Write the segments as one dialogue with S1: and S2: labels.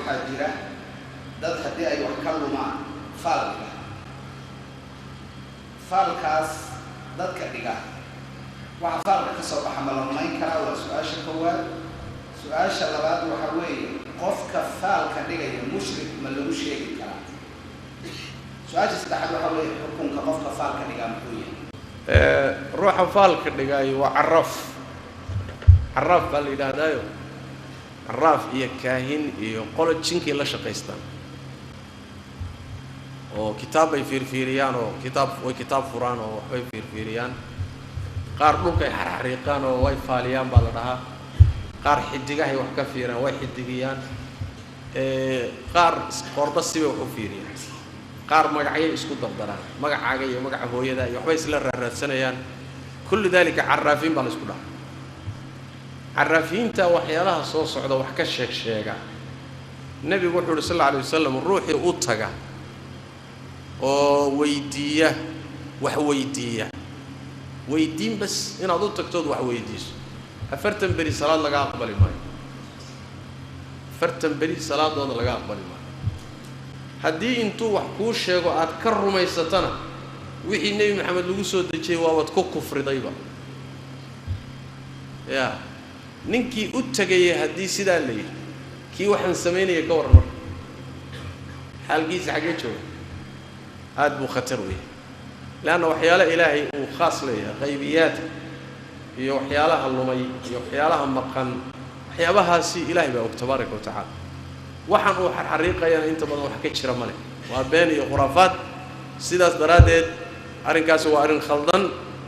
S1: وحاجرة dad haddii ay wax ka lumaan faal dhiga faalkaas dadka dhiga waxa faalka ka soo baxa ma la rumayn karaa waa su-aasha koowaad su-aasha labaad waxa weeye qofka faalka dhigaya mushrik ma lagu sheegi karaa su-aasha saddexaad waxa weeye xukunka qofka faalka dhiga muxuu yahay
S2: ruuxa faalka dhigaayo waa caraf baa la yidhaahdaayo caraf iyo kaahin iyo qolo jinkii la shaqaystaan oo kitaab ay fiirfiiriyaan oo kitaab furaan oo waxbay fiirfiiriyaan qaar dhulka ay xariiqaan oo way faaliyaan baa la dhahaa qaar xidigahay wax ka fiiraan way xidigiyaan qaar qorba sibay wax u fiiriyaan qaar magacyo isku dardaraan magacaaga iyo magaca hooyada iyo waxbay isla raadsanayaan kullu dalika caraafiin baa la isku dhahaa caraafiinta waxyaalaha soo socda wax ka sheega nabigu wuxuu sallallahu alayhi wasallam ruuxii u taga oo weydiiya wax weydiin bas inaad u tagtood wax weydiiso 40 beri salaad laga aqbali maayo 40 beri salaadooda laga aqbali maayo haddii intuu wax kuu sheego aad ka rumaysatana wixii nabi maxamed lagu soo dejiyay waa wad ku kufridayba ya ninkii u tagay haddii sidaa leeyahay kii waxaan sameynaya ka waran marka xalgiisa xagee jooga aad buu khatar weeye laana waxyaalaha ilaahay uu khaas leeyahay qaybiyaad iyo waxyaalaha lumay iyo waxyaalaha maqan waxyaabahaasi ilaahay baa og tabaaraka wa tacaala waxaan uu xariiqayana inta badan wax ka jira male waa been iyo khuraafaad sidaas daraadeed arrinkaasi waa arrin khaldan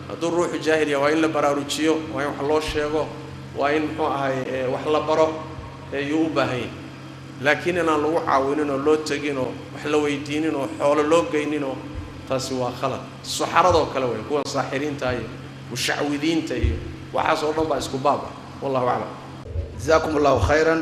S2: hadduu ruuxu jaahil yahay waa in la baraarujiyo waa in wax loo sheego waa in muxuu ahay wax la baro ayuu u baahan yahay laakiin inaan lagu caawinin oo loo tagin oo wax la weydiinin oo xoolo loo geynin oo taasi waa khalad suxaradoo kale way kuwa saaxiriinta iyo mushacwidiinta iyo waxaas oo dhan baa isku baab ah wallahu a'lam
S1: jazakumullahu khayran